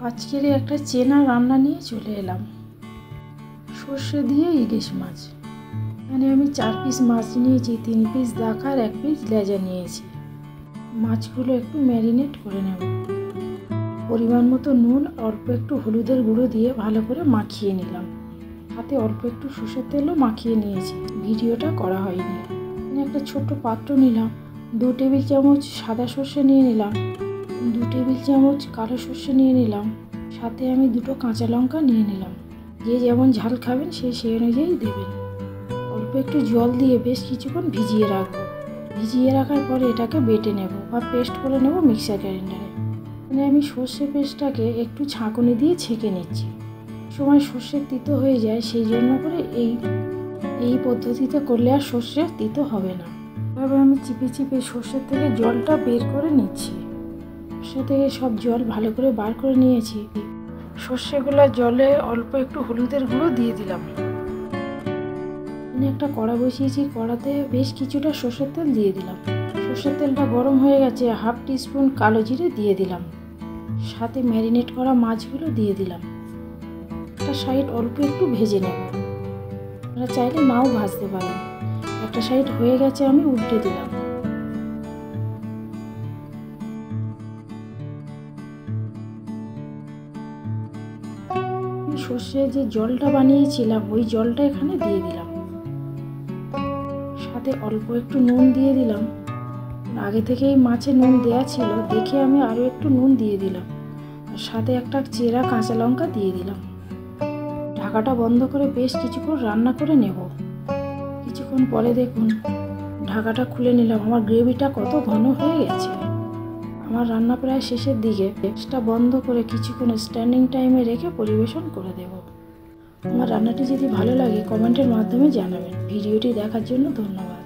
আজকের একটা চেনা রান্না নিয়ে চলে এলাম, সর্ষে দিয়ে ইলিশ মাছ। এখানে আমি 4 পিস মাছ নিয়েছি, 3 পিস দাকা আর 1 পিস লেজা নিয়েছি। মাছগুলো একটু ম্যারিনেট করে নেব। পরিমাণ মতো নুন, অল্প একটু হলুদের গুঁড়ো দিয়ে ভালো করে মাখিয়ে নিলাম। হাতে অল্প একটু সর্ষের তেলও মাখিয়ে নিয়েছি, ভিডিওটা করা হয়নি। এখানে একটা ছোট্ট পাত্র নিলাম, 2 টেবিল চামচ সাদা সর্ষে নিয়ে নিলাম, 2 টেবিল চামচ কালো সর্ষে নিয়ে নিলাম, সাথে আমি 2টো কাঁচা লঙ্কা নিয়ে নিলাম। যে যেমন ঝাল খাবেন সেই অনুযায়ী দেবেন। অল্প একটু জল দিয়ে বেশ কিছুক্ষণ ভিজিয়ে রাখবো। ভিজিয়ে রাখার পরে এটাকে বেটে নেব বা পেস্ট করে নেব মিক্সার গ্রাইন্ডারে। মানে আমি সর্ষে পেস্টটাকে একটু ছাঁকুনি দিয়ে ছেঁকে নিচ্ছি। সময় সর্ষে তিতো হয়ে যায়, সেই জন্য করে এই পদ্ধতিতে করলে আর সর্ষে তিতো হবে না। এভাবে আমি চিপে চিপে সর্ষের থেকে জলটা বের করে নিচ্ছি। সর্ষে থেকে সব জল ভালো করে বার করে নিয়েছি। সর্ষেগুলো জলে অল্প একটু হলুদের গুঁড়ো দিয়ে দিলাম। একটা কড়া বসিয়েছি, কড়াতে বেশ কিছুটা সর্ষের তেল দিয়ে দিলাম। সর্ষের তেলটা গরম হয়ে গেছে, 1/2 টিস্পুন কালো জিরে দিয়ে দিলাম। সাথে ম্যারিনেট করা মাছগুলো দিয়ে দিলাম। একটা সাইড অল্প একটু ভেজে নেব, আপনারা চাইলে নাও ভাজতে পারেন। একটা সাইড হয়ে গেছে, আমি উল্টে দিলাম। সর্ষে যে জলটা বানিয়েছিলাম ওই জলটা এখানে দিয়ে দিলাম। সাথে অল্প একটু নুন দিয়ে দিলাম। আগে থেকেই মাছে নুন দেওয়া ছিল, দেখে আমি আরও একটু নুন দিয়ে দিলাম। আর সাথে একটা চেরা কাঁচা লঙ্কা দিয়ে দিলাম। ঢাকাটা বন্ধ করে বেশ কিছুক্ষণ রান্না করে নেব। কিছুক্ষণ পরে দেখুন ঢাকাটা খুলে নিলাম। আমার গ্রেভিটা কত ঘন হয়ে গেছে। আমার রান্না প্রায় শেষের দিকে। গ্যাসটা বন্ধ করে কিছুক্ষণ স্ট্যান্ডিং টাইমে রেখে পরিবেশন করে দেব। আমার রান্নাটি যদি ভালো লাগে কমেন্টের মাধ্যমে জানাবেন। ভিডিওটি দেখার জন্য ধন্যবাদ।